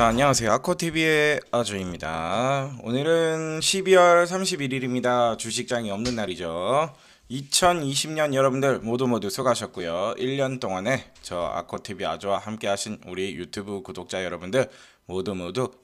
자, 안녕하세요. 아코TV의 아주입니다. 오늘은 12월 31일입니다. 주식장이 없는 날이죠. 2020년 여러분들 모두 수고하셨고요. 1년 동안에 저 아코TV 아주와 함께 하신 우리 유튜브 구독자 여러분들 모두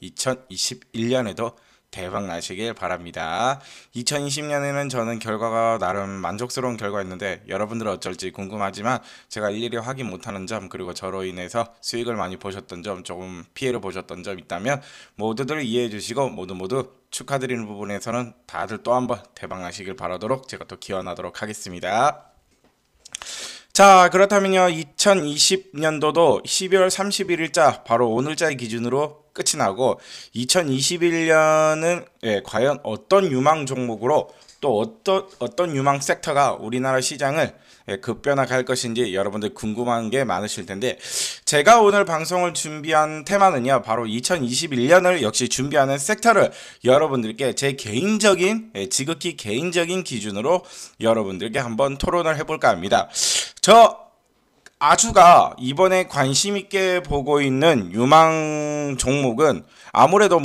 2021년에도 대박 나시길 바랍니다. 2020년에는 저는 결과가 나름 만족스러운 결과였는데 여러분들은 어쩔지 궁금하지만 제가 일일이 확인 못하는 점, 그리고 저로 인해서 수익을 많이 보셨던 점, 조금 피해를 보셨던 점 있다면 모두들 이해해 주시고 모두 축하드리는 부분에서는 다들 또 한번 대박 나시길 바라도록 제가 또 기원하도록 하겠습니다. 자, 그렇다면요, 2020년도도 12월 31일자 바로 오늘자의 기준으로 끝이 나고 2021년은 과연 어떤 유망 종목으로 또 어떤 유망 섹터가 우리나라 시장을 급변화할 것인지 여러분들 궁금한 게 많으실 텐데, 제가 오늘 방송을 준비한 테마는요, 바로 2021년을 역시 준비하는 섹터를 여러분들께 제 개인적인, 지극히 개인적인 기준으로 여러분들께 한번 토론을 해볼까 합니다. 저 아주가 이번에 관심 있게 보고 있는 유망 종목은 아무래도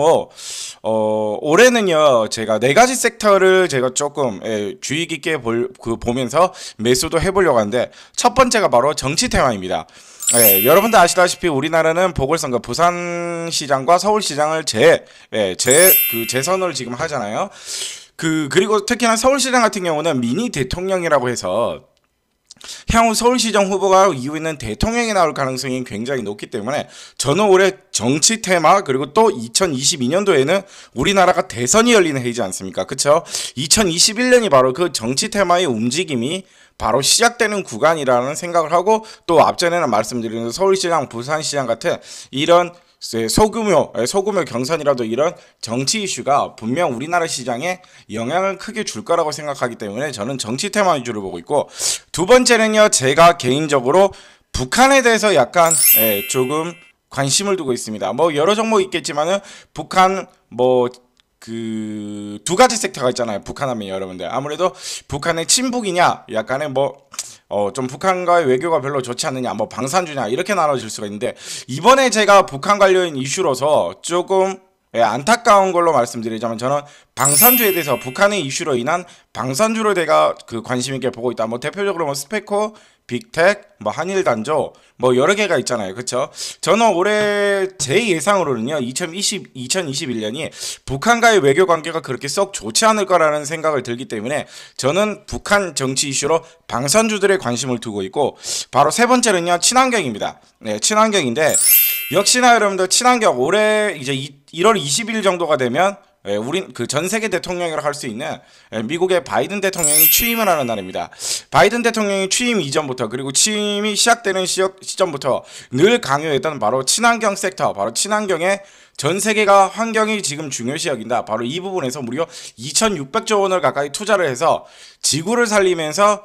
올해는요, 제가 네 가지 섹터를 제가 조금 주의 깊게 보면서 매수도 해보려고 하는데, 첫 번째가 바로 정치 테마입니다. 여러분들 아시다시피 우리나라는 보궐선거 부산시장과 서울시장을 재선을 지금 하잖아요. 그리고 특히나 서울시장 같은 경우는 미니 대통령이라고 해서 향후 서울시장 후보가 이후에는 대통령이 나올 가능성이 굉장히 높기 때문에 저는 올해 정치 테마, 그리고 또 2022년도에는 우리나라가 대선이 열리는 해이지 않습니까? 그쵸? 2021년이 바로 그 정치 테마의 움직임이 바로 시작되는 구간이라는 생각을 하고, 또 앞전에는 말씀드린 서울시장, 부산시장 같은 이런 소규모 경선이라도 이런 정치 이슈가 분명 우리나라 시장에 영향을 크게 줄 거라고 생각하기 때문에 저는 정치 테마 위주로 보고 있고, 두 번째는요, 제가 개인적으로 북한에 대해서 약간 조금 관심을 두고 있습니다. 여러 종목 있겠지만은 북한 두 가지 섹터가 있잖아요. 북한 하면 여러분들 아무래도 북한의 친북이냐, 약간의 좀 북한과의 외교가 별로 좋지 않느냐, 방산주냐, 이렇게 나눠질 수가 있는데, 이번에 제가 북한 관련 이슈로서 조금 안타까운 걸로 말씀드리자면, 저는 방산주에 대해서 북한의 이슈로 인한 방산주로 제가 관심 있게 보고 있다. 대표적으로 스페코, 빅텍, 한일단조, 여러 개가 있잖아요. 그쵸? 저는 올해 제 예상으로는요, 2021년이 북한과의 외교 관계가 그렇게 썩 좋지 않을 거라는 생각을 들기 때문에 저는 북한 정치 이슈로 방산주들의 관심을 두고 있고, 바로 세 번째는요, 친환경입니다. 친환경인데, 역시나 여러분들 친환경 올해 이제 1월 20일 정도가 되면 우린 전 세계 대통령이라고 할 수 있는 미국의 바이든 대통령이 취임을 하는 날입니다. 바이든 대통령이 취임 이전부터, 그리고 취임이 시작되는 시점부터 늘 강요했던 바로 친환경 섹터, 바로 친환경에 전 세계가 환경이 지금 중요시 여긴다. 바로 이 부분에서 무려 2,600조 원을 가까이 투자를 해서 지구를 살리면서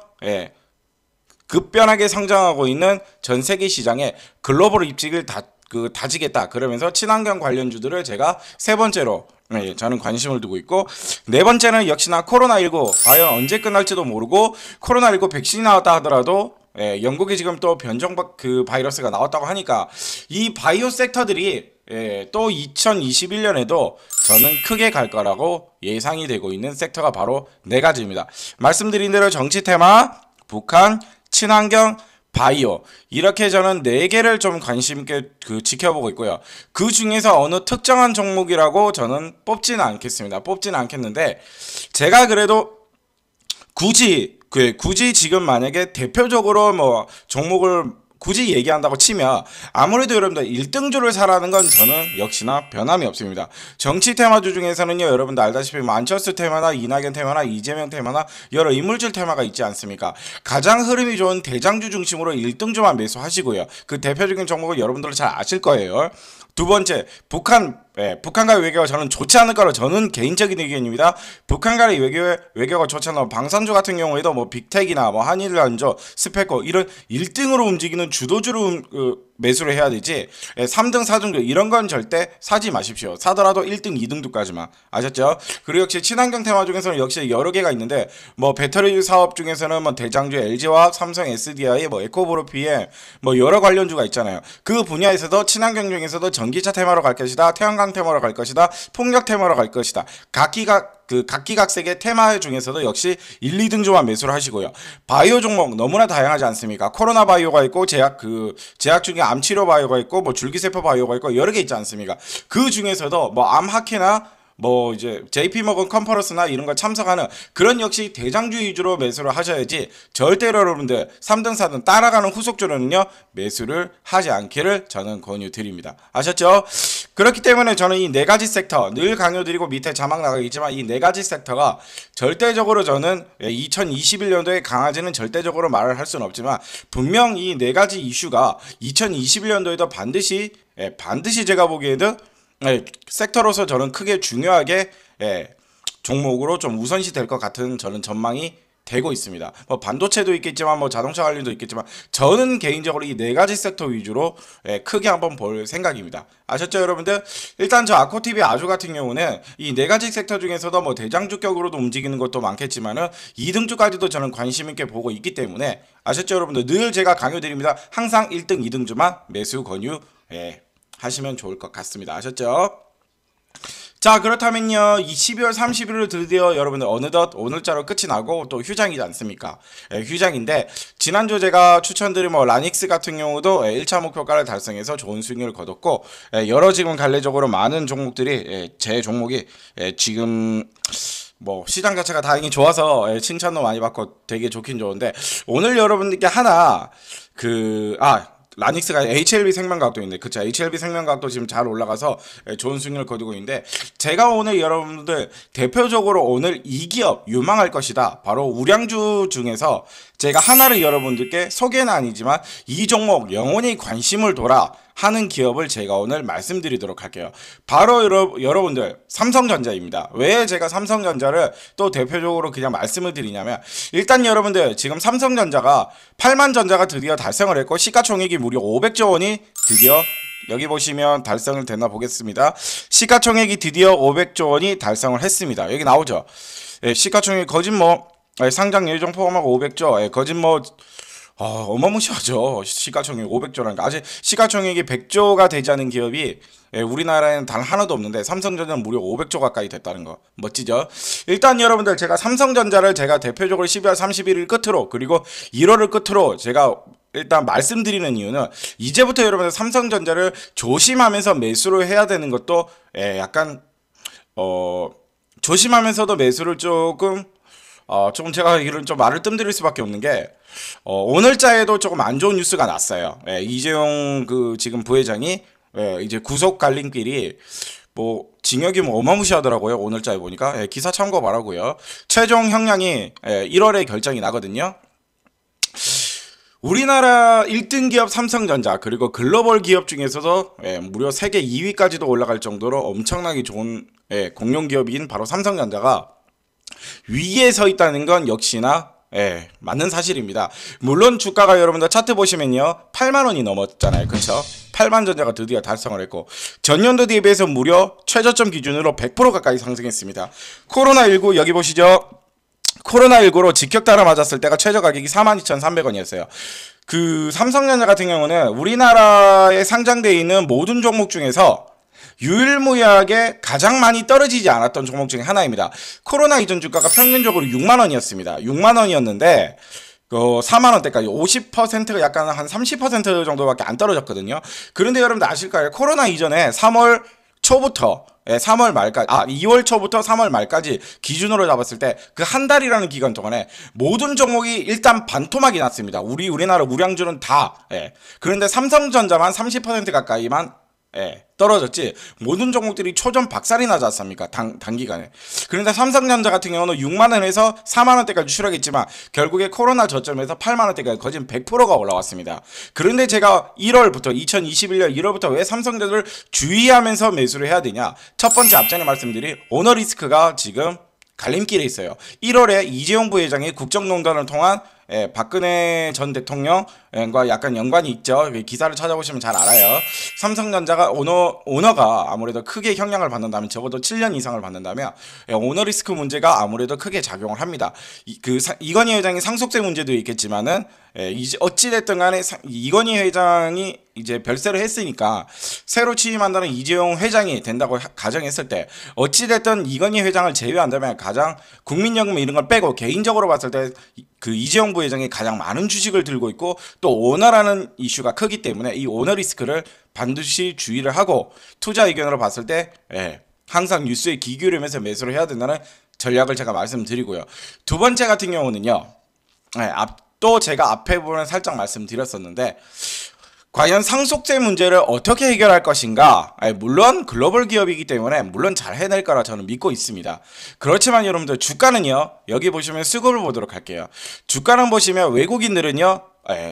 급변하게 성장하고 있는 전 세계 시장에 글로벌 입지를 다지겠다. 그러면서 친환경 관련주들을 제가 세 번째로 저는 관심을 두고 있고, 네 번째는 역시나 코로나19, 과연 언제 끝날지도 모르고, 코로나19 백신이 나왔다 하더라도 영국에 지금 또 변종 바이러스가 나왔다고 하니까 이 바이오 섹터들이 또 2021년에도 저는 크게 갈 거라고 예상이 되고 있는 섹터가 바로 네 가지입니다. 말씀드린 대로 정치 테마, 북한, 친환경, 바이오, 이렇게 저는 4개를 좀 관심 있게 지켜보고 있고요. 그 중에서 어느 특정한 종목이라고 저는 뽑지는 않겠는데, 제가 그래도 굳이 지금 만약에 대표적으로 종목을 굳이 얘기한다고 치면, 아무래도 여러분들 1등주를 사라는 건 저는 역시나 변함이 없습니다. 정치 테마주 중에서는요, 여러분들 알다시피 안철수 테마나 이낙연 테마나 이재명 테마나 여러 인물질 테마가 있지 않습니까? 가장 흐름이 좋은 대장주 중심으로 1등주만 매수하시고요. 그 대표적인 종목은 여러분들 잘 아실 거예요. 두 번째, 북한과의 외교가 저는 좋지 않을 거라, 저는 개인적인 의견입니다. 북한과의 외교가 좋지 않은 방산주 같은 경우에도 빅텍이나 한일단조, 스페코 이런 1등으로 움직이는 주도주로 매수를 해야 되지 3등, 4등도 이런 건 절대 사지 마십시오. 사더라도 1등, 2등도까지만. 아셨죠? 그리고 역시 친환경 테마 중에서는 역시 여러 개가 있는데 뭐 배터리 사업 중에서는 뭐 대장주 LG화학, 삼성 SDI, 뭐 에코브로피에 뭐 여러 관련주가 있잖아요. 그 분야에서도 친환경 중에서도 전기차 테마로 갈 것이다, 태양광 테마로 갈 것이다, 풍력 테마로 갈 것이다. 각기각색의 테마 중에서도 역시 1, 2등주만 매수를 하시고요. 바이오 종목 너무나 다양하지 않습니까? 코로나 바이오가 있고 제약 중에 암 치료 바이오가 있고 뭐 줄기세포 바이오가 있고 여러 개 있지 않습니까? 그 중에서도 뭐 암학회나 뭐 이제 JP모건 컨퍼런스나 이런 거 참석하는 그런 역시 대장주 위주로 매수를 하셔야지 절대로 여러분들 3등 4등 따라가는 후속주로는요 매수를 하지 않기를 저는 권유드립니다. 아셨죠? 그렇기 때문에 저는 이 네 가지 섹터 늘 강요드리고 밑에 자막 나가겠지만 이 네 가지 섹터가 절대적으로 저는 2021년도에 강하지는 절대적으로 말을 할 수는 없지만 분명 이 네 가지 이슈가 2021년도에도 반드시 제가 보기에도 섹터로서 저는 크게 중요하게 종목으로 좀 우선시 될 것 같은 저는 전망이 되고 있습니다. 뭐 반도체도 있겠지만 뭐 자동차 관련도 있겠지만 저는 개인적으로 이 네 가지 섹터 위주로 크게 한번 볼 생각입니다. 아셨죠 여러분들? 일단 저 아코TV 아주 같은 경우는 이 네 가지 섹터 중에서도 뭐 대장주격으로도 움직이는 것도 많겠지만은 2등주까지도 저는 관심 있게 보고 있기 때문에 아셨죠 여러분들? 늘 제가 강요드립니다. 항상 1등, 2등주만 매수 권유 하시면 좋을 것 같습니다. 아셨죠? 자 그렇다면요 이 12월 30일로 드디어 여러분들 어느덧 오늘자로 끝이 나고 또 휴장이지 않습니까? 휴장인데 지난주 제가 추천드린 뭐 라닉스 같은 경우도 1차 목표가를 달성해서 좋은 수익률을 거뒀고 여러 지금 갈래적으로 많은 종목들이 제 종목이 지금 뭐 시장 자체가 다행히 좋아서 칭찬도 많이 받고 되게 좋긴 좋은데 오늘 여러분들께 하나 라닉스가 HLB 생명과학도 있는데 그쵸 HLB 생명과학도 지금 잘 올라가서 좋은 수익률을 거두고 있는데 제가 오늘 여러분들 대표적으로 오늘 이 기업 유망할 것이다 바로 우량주 중에서 제가 하나를 여러분들께 소개는 아니지만 이 종목 영원히 관심을 둬라 하는 기업을 제가 오늘 말씀드리도록 할게요. 바로 여러분들 삼성전자입니다. 왜 제가 삼성전자를 또 대표적으로 그냥 말씀을 드리냐면 일단 여러분들 지금 삼성전자가 8만 전자가 드디어 달성을 했고 시가총액이 무려 500조 원이 드디어 여기 보시면 달성을 됐나 보겠습니다. 시가총액이 드디어 500조 원이 달성을 했습니다. 여기 나오죠. 시가총액 거진 뭐 상장 예정 포함하고 500조 거진 뭐 어마무시하죠. 시가총액 500조라는 거. 아직 시가총액이 100조가 되지 않은 기업이 우리나라에는 단 하나도 없는데 삼성전자는 무려 500조 가까이 됐다는 거. 멋지죠? 일단 여러분들 제가 삼성전자를 제가 대표적으로 12월 31일 끝으로 그리고 1월을 끝으로 제가 일단 말씀드리는 이유는 이제부터 여러분들 삼성전자를 조심하면서 매수를 해야 되는 것도 약간 조심하면서도 매수를 조금 제가 이런 좀 말을 뜸들일 수밖에 없는 게 오늘자에도 조금 안 좋은 뉴스가 났어요. 이재용 지금 부회장이 이제 구속 갈림길이 뭐 징역이 뭐 어마무시하더라고요. 오늘자에 보니까 기사 참고 바라고요. 최종 형량이 1월에 결정이 나거든요. 우리나라 1등 기업 삼성전자 그리고 글로벌 기업 중에서도 무려 세계 2위까지도 올라갈 정도로 엄청나게 좋은 공룡 기업인 바로 삼성전자가 위에 서 있다는 건 역시나 맞는 사실입니다. 물론 주가가 여러분들 차트 보시면요 8만원이 넘었잖아요. 그쵸? 8만 전자가 드디어 달성을 했고 전년도 대비해서 무려 최저점 기준으로 100% 가까이 상승했습니다. 코로나19 여기 보시죠. 코로나19로 직격 따라 맞았을 때가 최저 가격이 42,300원이었어요. 삼성전자 같은 경우는 우리나라에 상장되어 있는 모든 종목 중에서 유일무이하게 가장 많이 떨어지지 않았던 종목 중에 하나입니다. 코로나 이전 주가가 평균적으로 6만원이었습니다. 6만원이었는데 4만원대까지 50%가 약간 한 30% 정도밖에 안 떨어졌거든요. 그런데 여러분들 아실까요? 코로나 이전에 3월 초부터 3월 말까지 2월 초부터 3월 말까지 기준으로 잡았을 때 그 한 달이라는 기간 동안에 모든 종목이 일단 반토막이 났습니다. 우리나라 우량주는 다 그런데 삼성전자만 30% 가까이만 떨어졌지 모든 종목들이 초전 박살이 나지 않습니까? 단기간에. 그런데 삼성전자 같은 경우는 6만원에서 4만원대까지 추락했지만 결국에 코로나 저점에서 8만원대까지 거진 100%가 올라왔습니다. 그런데 제가 2021년 1월부터 왜 삼성전자를 주의하면서 매수를 해야 되냐? 첫 번째 앞전에 말씀드린 오너리스크가 지금 갈림길에 있어요. 1월에 이재용 부회장이 국정농단을 통한 박근혜 전 대통령과 약간 연관이 있죠. 기사를 찾아보시면 잘 알아요. 삼성전자가 오너가 아무래도 크게 영향을 받는다면, 적어도 7년 이상을 받는다면 오너 리스크 문제가 아무래도 크게 작용을 합니다. 이건희 회장이 상속세 문제도 있겠지만은 이제 어찌됐든 간에 이건희 회장이 이제 별세를 했으니까 새로 취임한다는 이재용 회장이 된다고 가정했을 때, 어찌됐든 이건희 회장을 제외한다면 가장 국민연금 이런 걸 빼고 개인적으로 봤을 때 그 이재용 부회장이 가장 많은 주식을 들고 있고 또 오너라는 이슈가 크기 때문에 이 오너 리스크를 반드시 주의를 하고, 투자 의견으로 봤을 때 항상 뉴스에 귀 기울이면서 매수를 해야 된다는 전략을 제가 말씀드리고요. 두 번째 같은 경우는요, 또 제가 앞에 부분에 살짝 말씀드렸었는데, 과연 상속세 문제를 어떻게 해결할 것인가? 물론 글로벌 기업이기 때문에 물론 잘 해낼 거라 저는 믿고 있습니다. 그렇지만 여러분들, 주가는요, 여기 보시면 수급을 보도록 할게요. 주가는 보시면 외국인들은요,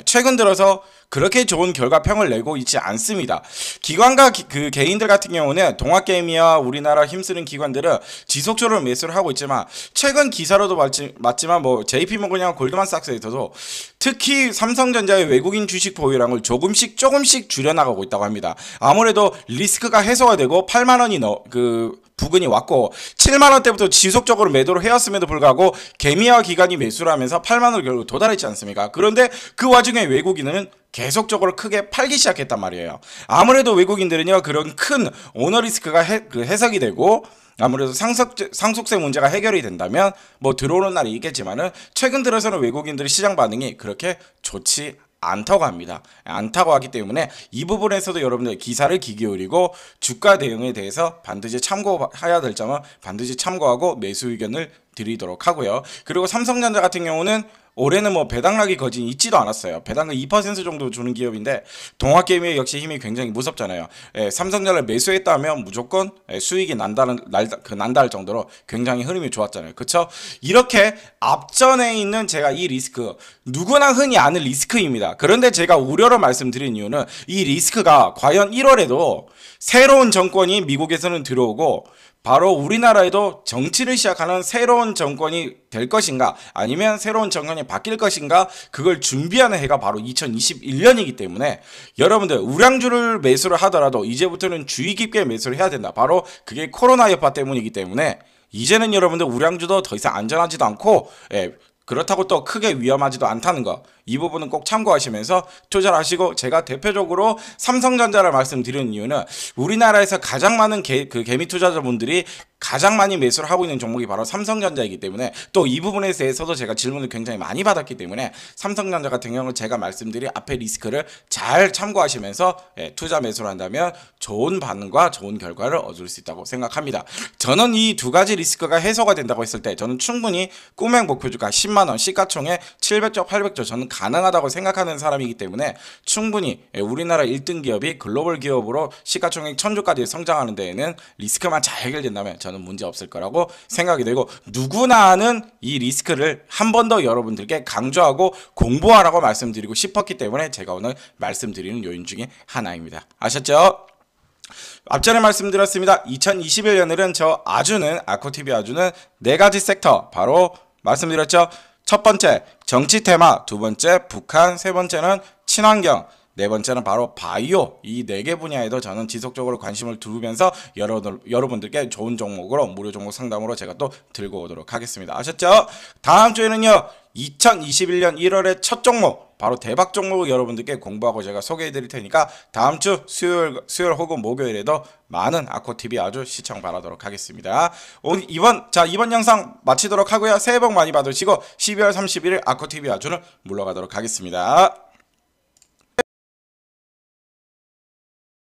최근 들어서 그렇게 좋은 결과평을 내고 있지 않습니다. 기관과 그 개인들 같은 경우는 동학개미와 우리나라 힘쓰는 기관들은 지속적으로 매수를 하고 있지만, 최근 기사로도 맞지만 뭐 JP모건이나 골드만삭스에서도 특히 삼성전자의 외국인 주식 보유량을 조금씩 줄여나가고 있다고 합니다. 아무래도 리스크가 해소가 되고 8만 원이 부근이 왔고 7만 원대부터 지속적으로 매도를 해왔음에도 불구하고 개미와 기관이 매수를 하면서 8만 원을 결국 도달했지 않습니까? 그런데 그 와중에 외국인은 계속적으로 크게 팔기 시작했단 말이에요. 아무래도 외국인들은요, 그런 큰 오너 리스크가 해석이 되고 아무래도 상속세 문제가 해결이 된다면 뭐 들어오는 날이 있겠지만은, 최근 들어서는 외국인들의 시장 반응이 그렇게 좋지 않다고 합니다. 않다고 하기 때문에 이 부분에서도 여러분들 기사를 귀 기울이고 주가 대응에 대해서 반드시 참고해야 될 점은 반드시 참고하고 매수 의견을 드리도록 하고요. 그리고 삼성전자 같은 경우는 올해는 뭐 배당락이 거진 있지도 않았어요. 배당을 2% 정도 주는 기업인데 동학개미의 역시 힘이 굉장히 무섭잖아요. 삼성전자를 매수했다면 무조건 수익이 난다할 정도로 굉장히 흐름이 좋았잖아요. 그렇죠? 이렇게 앞전에 있는 제가 이 리스크, 누구나 흔히 아는 리스크입니다. 그런데 제가 우려로 말씀드린 이유는 이 리스크가 과연 1월에도 새로운 정권이 미국에서는 들어오고 바로 우리나라에도 정치를 시작하는 새로운 정권이 될 것인가, 아니면 새로운 정권이 바뀔 것인가, 그걸 준비하는 해가 바로 2021년이기 때문에 여러분들, 우량주를 매수를 하더라도 이제부터는 주의 깊게 매수를 해야 된다. 바로 그게 코로나 여파 때문이기 때문에 이제는 여러분들 우량주도 더 이상 안전하지도 않고 그렇다고 또 크게 위험하지도 않다는 거, 이 부분은 꼭 참고하시면서 투자를 하시고, 제가 대표적으로 삼성전자를 말씀드리는 이유는 우리나라에서 가장 많은 개미 투자자분들이 가장 많이 매수를 하고 있는 종목이 바로 삼성전자이기 때문에, 또 이 부분에 대해서도 제가 질문을 굉장히 많이 받았기 때문에 삼성전자 같은 경우는 제가 말씀드린 앞에 리스크를 잘 참고하시면서 투자 매수를 한다면 좋은 반응과 좋은 결과를 얻을 수 있다고 생각합니다. 저는 이 두 가지 리스크가 해소가 된다고 했을 때 저는 충분히 꿈의 목표주가 10만원, 시가총액 700조, 800조 저는 가능하다고 생각하는 사람이기 때문에 충분히 우리나라 1등 기업이 글로벌 기업으로 시가총액 1000조까지 성장하는 데에는 리스크만 잘 해결된다면 저는 문제 없을 거라고 생각이 되고, 누구나 아는 이 리스크를 한 번 더 여러분들께 강조하고 공부하라고 말씀드리고 싶었기 때문에 제가 오늘 말씀드리는 요인 중에 하나입니다. 아셨죠? 앞전에 말씀드렸습니다. 2021년에는 아코TV 아주는 4가지 섹터 바로 말씀드렸죠. 첫 번째 정치 테마, 두 번째 북한, 세 번째는 친환경, 네 번째는 바로 바이오. 이 4개 분야에도 저는 지속적으로 관심을 두면서 여러분들께 좋은 종목으로 무료 종목 상담으로 제가 또 들고 오도록 하겠습니다. 아셨죠? 다음 주에는요, 2021년 1월의 첫 종목, 바로 대박 종목을 여러분들께 공부하고 제가 소개해 드릴 테니까 다음 주 수요일 혹은 목요일에도 많은 아코TV 아주 시청 바라도록 하겠습니다. 이번 영상 마치도록 하고요. 새해 복 많이 받으시고 12월 31일 아코TV 아주는 물러가도록 하겠습니다.